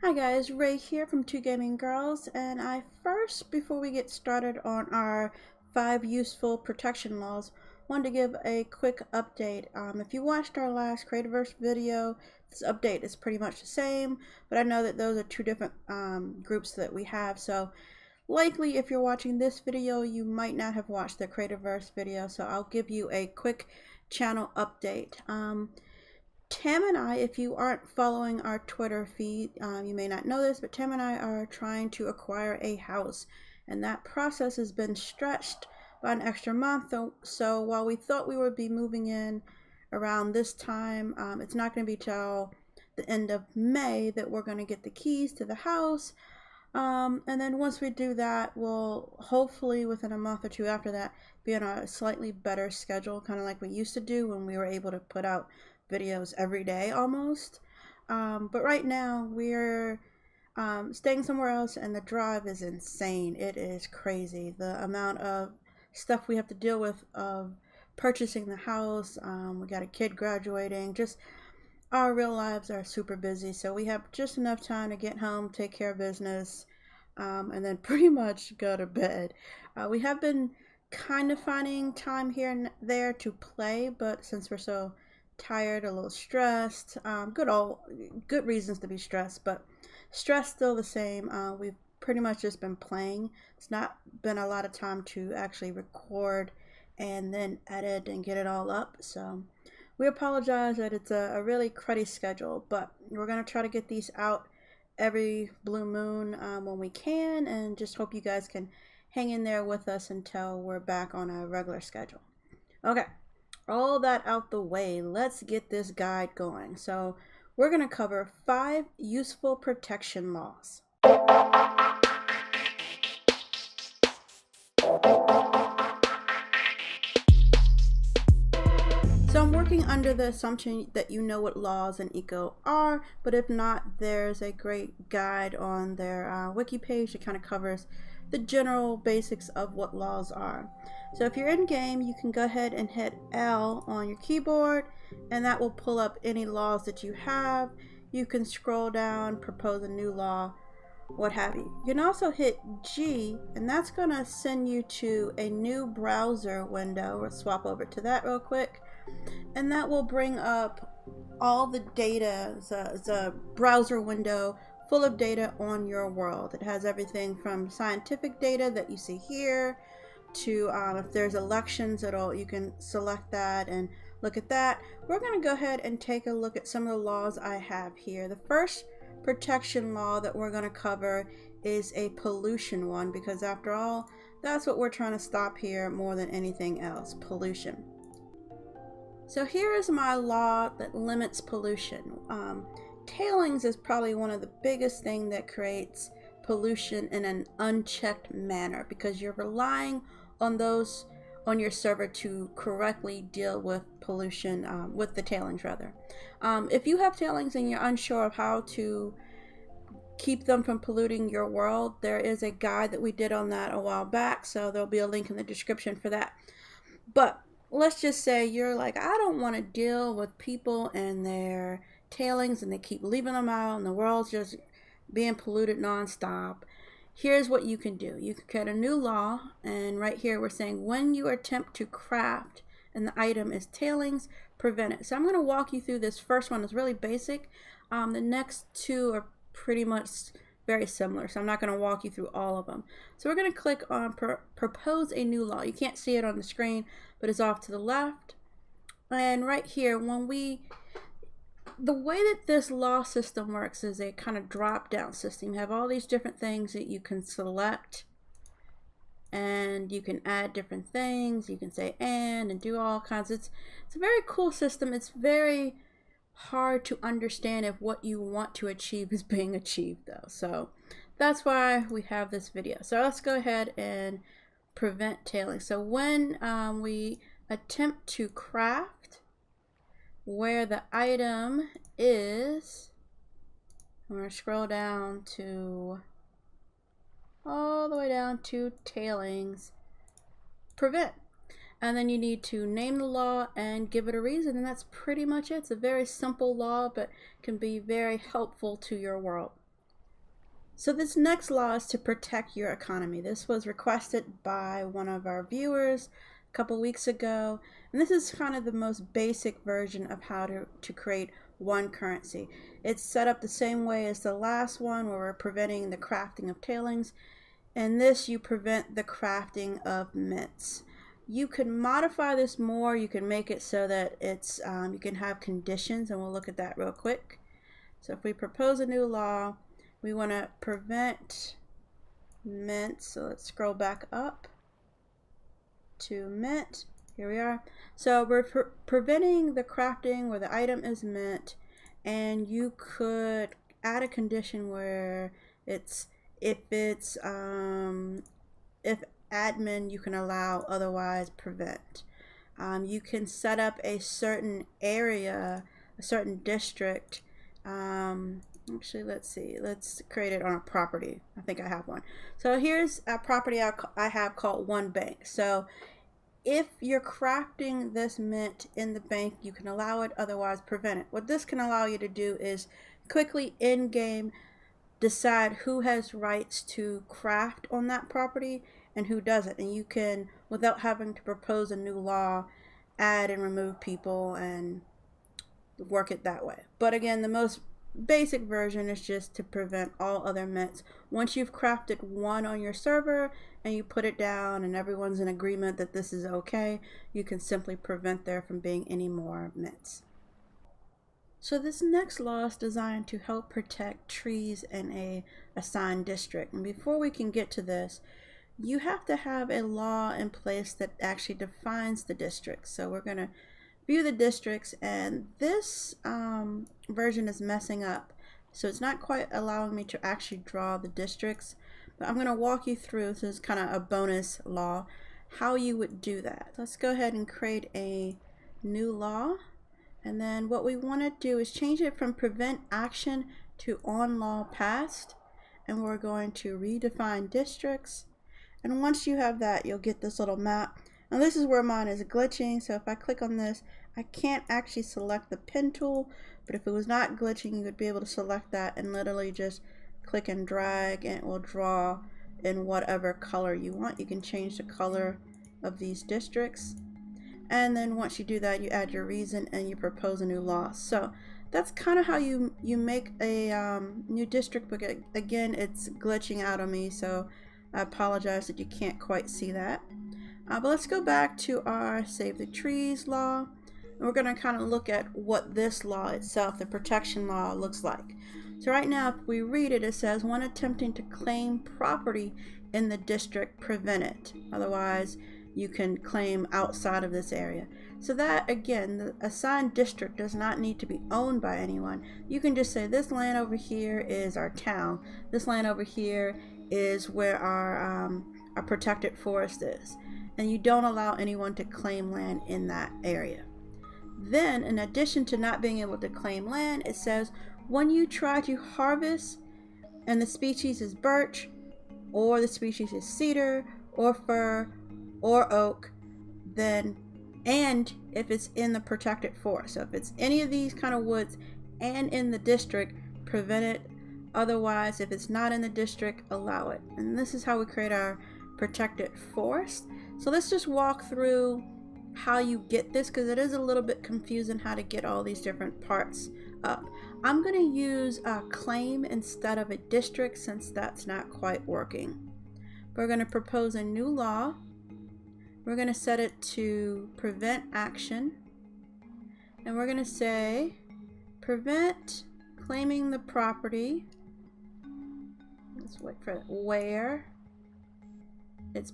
Hi guys, Ray here from Two Gaming Girls, and before we get started on our 5 useful protection laws, wanted to give a quick update. If you watched our last Creativerse video, this update is pretty much the same, but I know that those are two different groups that we have, so likely if you're watching this video, you might not have watched the Creativerse video, so I'll give you a quick channel update. Tam and I, if you aren't following our Twitter feed, you may not know this, but Tam and I are trying to acquire a house, and that process has been stretched by an extra month. So while we thought we would be moving in around this time, it's not going to be till the end of May that we're going to get the keys to the house. And then once we do that, we'll hopefully within a month or two after that be on a slightly better schedule, kind of like we used to do when we were able to put out videos every day almost. But right now we're staying somewhere else, and the drive is insane. It is crazy the amount of stuff we have to deal with of purchasing the house. We got a kid graduating, just our real lives are super busy, so we have just enough time to get home, take care of business, and then pretty much go to bed. We have been kind of finding time here and there to play, but since we're so tired, a little stressed, good reasons to be stressed, but stress still the same. We've pretty much just been playing. It's not been a lot of time to actually record and then edit and get it all up, so we apologize that it's a really cruddy schedule, but we're going to try to get these out every blue moon when we can, and just hope you guys can hang in there with us until we're back on a regular schedule. Okay, all that out the way, let's get this guide going. So we're going to cover 5 useful protection laws. So I'm working under the assumption that you know what laws in eco are, but if not, there's a great guide on their wiki page that kind of covers the general basics of what laws are. So if you're in game, you can go ahead and hit L on your keyboard, and that will pull up any laws that you have. You can scroll down, propose a new law, what have you. You can also hit G, and that's going to send you to a new browser window. We'll swap over to that real quick, and that will bring up all the data. It's a browser window full of data on your world. It has everything from scientific data that you see here to if there's elections, you can select that and look at that. We're going to go ahead and take a look at some of the laws I have here. The first protection law that we're going to cover is a pollution one, because after all, that's what we're trying to stop here more than anything else: pollution. So here is my law that limits pollution. Tailings is probably one of the biggest things that creates pollution in an unchecked manner, because you're relying on those on your server to correctly deal with pollution, with the tailings rather. If you have tailings and you're unsure of how to keep them from polluting your world, there is a guide that we did on that a while back, so there'll be a link in the description for that. But let's just say you're like, I don't want to deal with people and their tailings and they keep leaving them out and the world's just being polluted nonstop. Here's what you can do. You can create a new law, and right here we're saying when you attempt to craft and the item is tailings, prevent it. So I'm going to walk you through this first one. It's really basic. The next two are pretty much very similar, so I'm not going to walk you through all of them. So we're going to click on propose a new law. You can't see it on the screen, but it's off to the left. And right here, the way that this law system works is a kind of drop down system. You have all these different things that you can select, and you can add different things. You can say and do all kinds. It's a very cool system. It's very hard to understand if what you want to achieve is being achieved though. So that's why we have this video. So let's go ahead and prevent tailings. So when we attempt to craft, where the item is, I'm going to scroll down to all the way down to tailings, prevent. And then you need to name the law and give it a reason, and that's pretty much it. It's a very simple law, but can be very helpful to your world. So this next law is to protect your economy. This was requested by one of our viewers a couple weeks ago, and this is kind of the most basic version of how to create one currency. It's set up the same way as the last one, where we're preventing the crafting of tailings. In this, you prevent the crafting of mints. You can modify this more. You can make it so that it's you can have conditions, and we'll look at that real quick. So if we propose a new law, we want to prevent mints. So let's scroll back up to mint. Here we are. So we're preventing the crafting where the item is mint, and you could add a condition where it's if admin you can allow, otherwise prevent. You can set up a certain area, a certain district. Actually, let's see. Let's create it on a property. I think I have one. So here's a property I have called One Bank. So if you're crafting this mint in the bank, you can allow it, otherwise prevent it. What this can allow you to do is quickly in-game decide who has rights to craft on that property and who doesn't. And you can, without having to propose a new law, add and remove people and work it that way. But again, the most basic version is just to prevent all other mints. Once you've crafted one on your server and you put it down and everyone's in agreement that this is okay, you can simply prevent there from being any more mints. So this next law is designed to help protect trees in a assigned district. And before we can get to this, you have to have a law in place that actually defines the districts. So we're going to view the districts, and this version is messing up, so it's not quite allowing me to actually draw the districts, but I'm going to walk you through, this is kind of a bonus law, how you would do that. Let's go ahead and create a new law, and then what we want to do is change it from prevent action to on law passed, and we're going to redefine districts. And once you have that, you'll get this little map. Now this is where mine is glitching, so if I click on this, I can't actually select the pen tool, but if it was not glitching, you would be able to select that and literally just click and drag, and it will draw in whatever color you want. You can change the color of these districts, and then once you do that, you add your reason and you propose a new law. So that's kind of how you make a new district, but again, it's glitching out on me, so I apologize that you can't quite see that. But let's go back to our Save the Trees law, and we're going to kind of look at what this law itself, the protection law, looks like. So right now, if we read it, it says, when attempting to claim property in the district, prevent it. Otherwise, you can claim outside of this area. So that, again, the assigned district does not need to be owned by anyone. You can just say, this land over here is our town. This land over here is where our protected forest is. And you don't allow anyone to claim land in that area. Then, in addition to not being able to claim land, it says when you try to harvest and the species is birch, or the species is cedar, or fir, or oak, then, and if it's in the protected forest. So if it's any of these kind of woods and in the district, prevent it. Otherwise, if it's not in the district, allow it. And this is how we create our protected forest. So let's just walk through how you get this, because it is a little bit confusing how to get all these different parts up. I'm going to use a claim instead of a district, since that's not quite working. We're going to propose a new law. We're going to set it to prevent action, and we're going to say prevent claiming the property. Let's wait for it. Where it's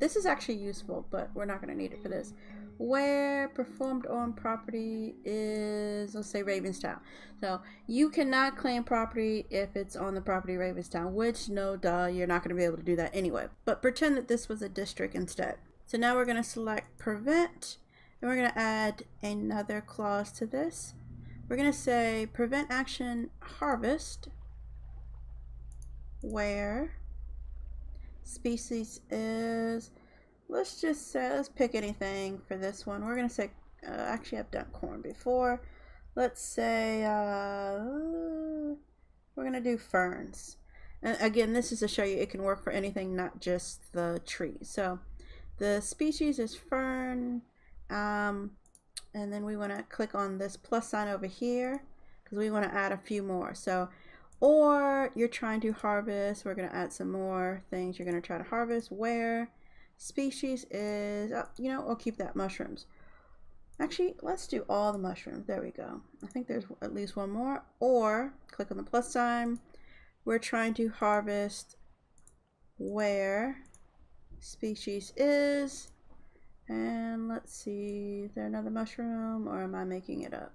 this is actually useful, but we're not going to need it for this. Where performed on property is, let's say, Ravenstown. So you cannot claim property if it's on the property Ravenstown, which, no duh, you're not going to be able to do that anyway. But pretend that this was a district instead. So now we're going to select prevent, and we're going to add another clause to this. We're going to say prevent action harvest where species is, let's just say, let's pick anything for this one. We're going to say, actually I've done corn before. Let's say We're going to do ferns. And again, this is to show you it can work for anything, not just the trees. So the species is fern. And then we want to click on this plus sign over here because we want to add a few more. So, or you're trying to harvest, we're going to add some more things you're going to try to harvest. Where species is, you know, we'll keep that mushrooms. Actually, let's do all the mushrooms. There we go. I think there's at least one more. Or click on the plus sign. We're trying to harvest where species is. And let's see, is there another mushroom or am I making it up?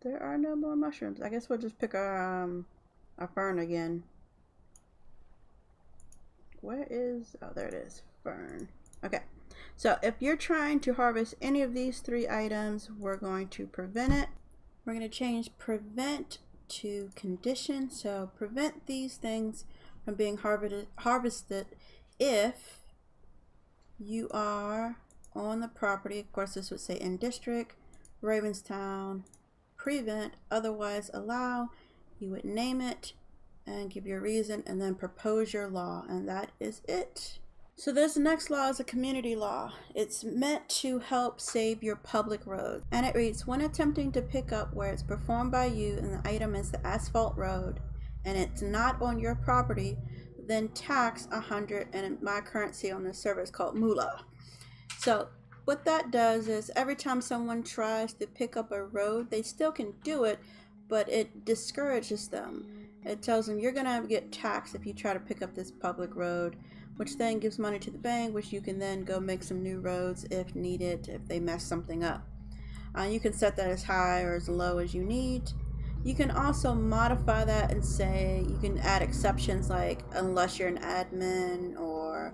There are no more mushrooms. I guess we'll just pick our fern again. Where is, oh, there it is, fern. Okay, so if you're trying to harvest any of these three items, we're going to prevent it. We're going to change prevent to condition. So prevent these things from being harvested if you are on the property. Of course, this would say in district, Ravenstown, prevent, otherwise allow. You would name it and give your reason and then propose your law, and that is it. So this next law is a community law. It's meant to help save your public road, and it reads, when attempting to pick up where it's performed by you and the item is the asphalt road and it's not on your property, then tax 100, and my currency on this server is called moolah. So what that does is every time someone tries to pick up a road, they still can do it, but it discourages them. It tells them you're gonna get taxed if you try to pick up this public road, which then gives money to the bank, which you can then go make some new roads if needed, if they mess something up. You can set that as high or as low as you need. You can also modify that and say you can add exceptions like unless you're an admin or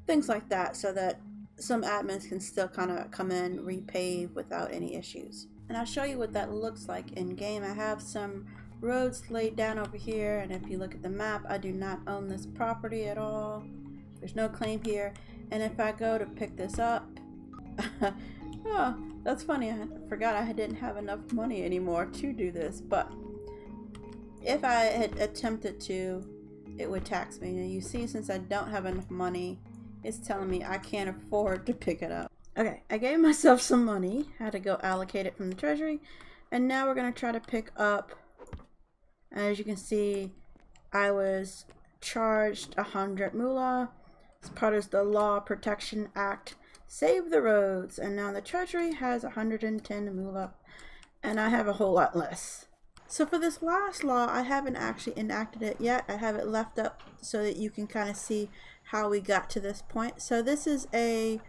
things like that, so that some admins can still kind of come in, repave without any issues. And I'll show you what that looks like in game. I have some roads laid down over here, and if you look at the map, I do not own this property at all. There's no claim here. And if I go to pick this up, oh, that's funny, I forgot I didn't have enough money anymore to do this, but if I had attempted to, it would tax me. And you see, since I don't have enough money, it's telling me I can't afford to pick it up. Okay, I gave myself some money, had to go allocate it from the treasury, and now we're going to try to pick up, and as you can see, I was charged 100 moolah. As part of the Law Protection Act, save the roads, and now the treasury has 110 moolah, and I have a whole lot less. So for this last law, I haven't actually enacted it yet. I have it left up so that you can kind of see how we got to this point. So this is a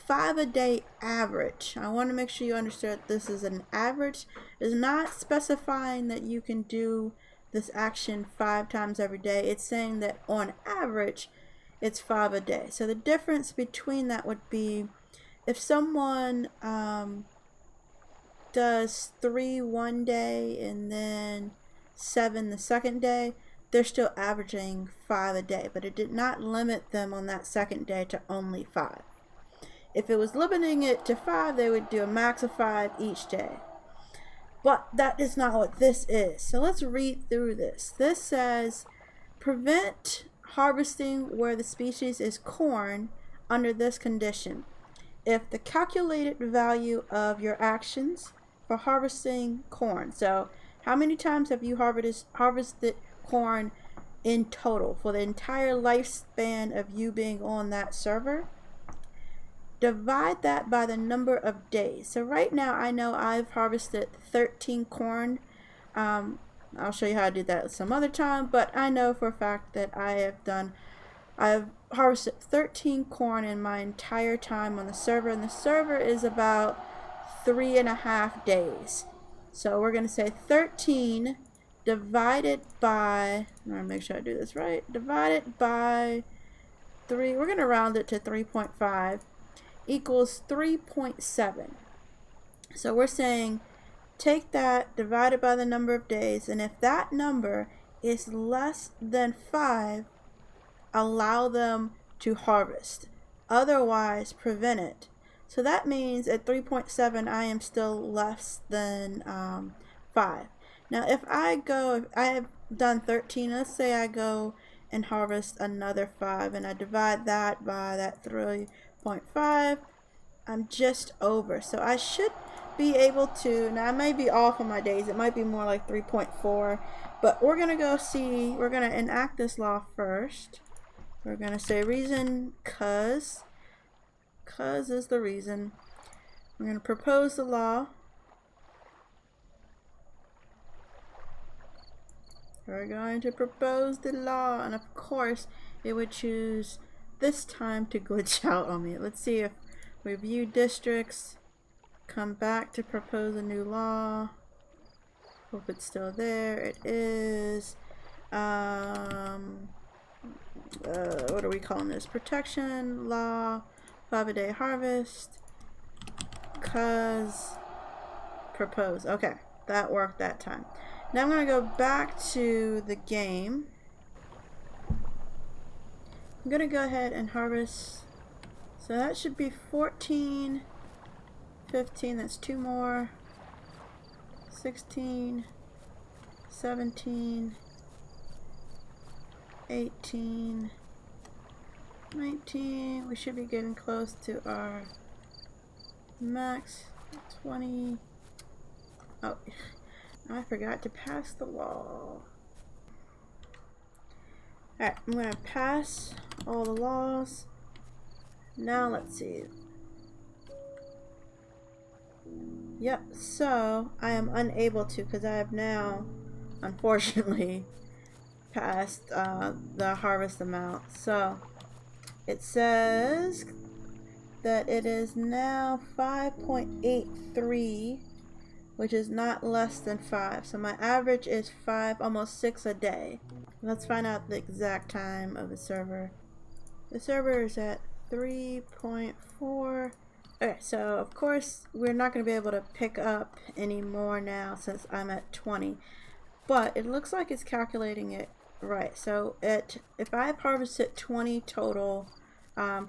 5-a-day average. I want to make sure you understand this is an average. It's not specifying that you can do this action 5 times every day. It's saying that on average, it's 5 a day. So the difference between that would be if someone does 3 one day and then 7 the second day, they're still averaging 5 a day, but it did not limit them on that second day to only 5. If it was limiting it to 5, they would do a max of 5 each day. But that is not what this is. So let's read through this. This says, prevent harvesting where the species is corn under this condition. If the calculated value of your actions for harvesting corn, so how many times have you harvested corn in total for the entire lifespan of you being on that server, divide that by the number of days. So right now I know I've harvested 13 corn. I'll show you how to do that some other time, but I know for a fact that I've harvested 13 corn in my entire time on the server, and the server is about 3.5 days. So we're going to say 13 divided by, I'm going to make sure I do this right, divided by 3, we're going to round it to 3.5, equals 3.7. So we're saying take that divided by the number of days, and if that number is less than 5, allow them to harvest. Otherwise, prevent it. So that means at 3.7, I am still less than 5. Now, if I done 13. Let's say I go and harvest another 5 and I divide that by that 3.5. I'm just over. So I should be able to, now I may be off on my days. It might be more like 3.4. But we're going to go see, we're going to enact this law first. We're going to say reason cause is the reason. We're going to propose the law. We're going to propose the law, and of course it would choose this time to glitch out on me. Let's see if we view districts, come back to propose a new law. Hope it's still there. It is. What are we calling this? Protection law, 5-a-day harvest. Cause propose. Okay, that worked that time. Now I'm going to go back to the game. I'm going to go ahead and harvest. So that should be 14, 15, that's 2 more. 16, 17, 18, 19. We should be getting close to our max. 20. Oh, I forgot to pass the law. Alright, I'm going to pass all the laws. Now let's see. Yep, so I am unable to because I have now, unfortunately, passed the harvest amount. So it says that it is now 5.83, which is not less than 5. So my average is 5, almost 6 a day. Let's find out the exact time of the server. The server is at 3.4. Okay, so of course we're not going to be able to pick up any more now since I'm at 20. But it looks like it's calculating it right. So if I've harvested 20 total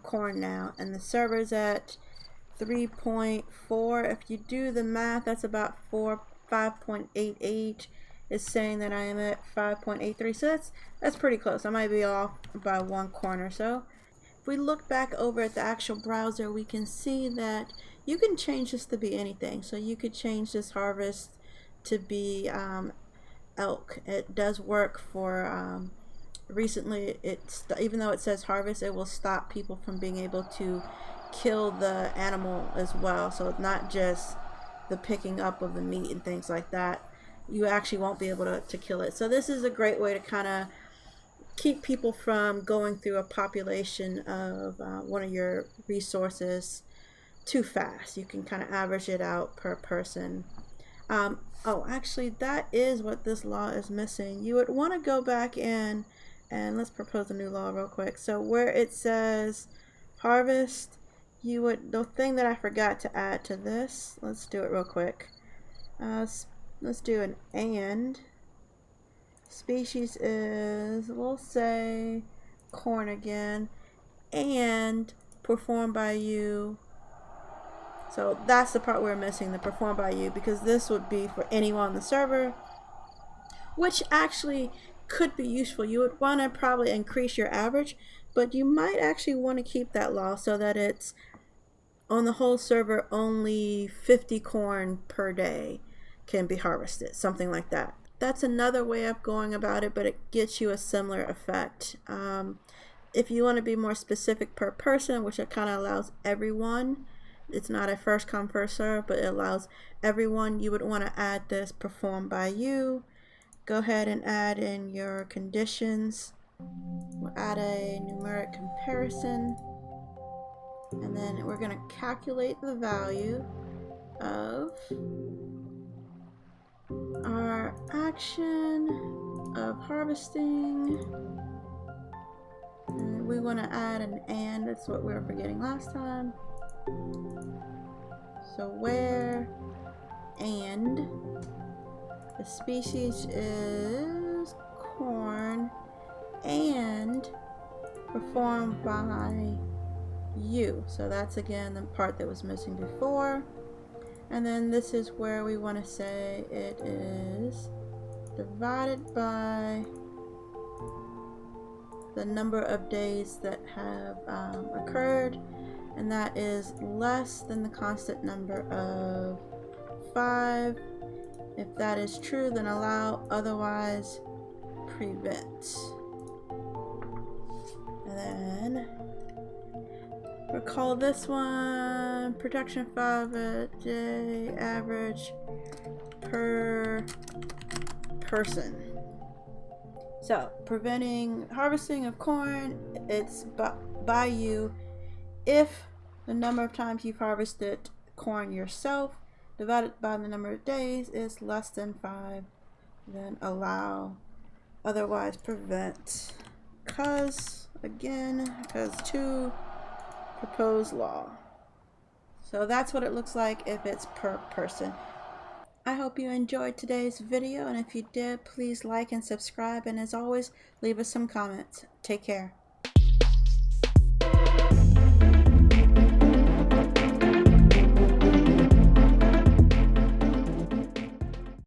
corn now, and the server's at 3.4, if you do the math, that's about 5.88 is saying that I am at 5.83. So that's pretty close. I might be off by 1 corn or so. If we look back over at the actual browser, we can see that you can change this to be anything. So you could change this harvest to be elk. It does work for recently. Even though it says harvest, it will stop people from being able to kill the animal as well. So it's not just the picking up of the meat and things like that. You actually won't be able to kill it. So this is a great way to kind of keep people from going through a population of one of your resources too fast. You can kind of average it out per person. Oh, actually, that is what this law is missing. You would want to go back in and let's propose a new law real quick. So where it says harvest, the thing that I forgot to add to this, let's do it real quick. Let's do an and. Species is, we'll say corn again, and performed by you. So that's the part we're missing, the performed by you, because this would be for anyone on the server, which actually could be useful. You would want to probably increase your average, but you might actually want to keep that law so that it's on the whole server only 50 corn per day can be harvested, something like that. That's another way of going about it, but it gets you a similar effect. If you want to be more specific per person, which it kind of allows everyone, it's not a first come first serve, but it allows everyone, you would want to add this performed by you. Go ahead and add in your conditions. We'll add a numeric comparison, and then we're going to calculate the value of our action of harvesting, and we want to add an and. That's what we were forgetting last time. So where and the species is corn and performed by you. So that's again the part that was missing before. And then this is where we want to say it is divided by the number of days that have occurred, and that is less than the constant number of 5. If that is true, then allow, otherwise prevent. And then we'll call this one protection 5 a day average per person. So preventing harvesting of corn, it's by you if the number of times you've harvested corn yourself divided by the number of days is less than 5, then allow, otherwise prevent. Because 2 proposed law. So that's what it looks like if it's per person. I hope you enjoyed today's video, and if you did, please like and subscribe, and as always, leave us some comments. Take care.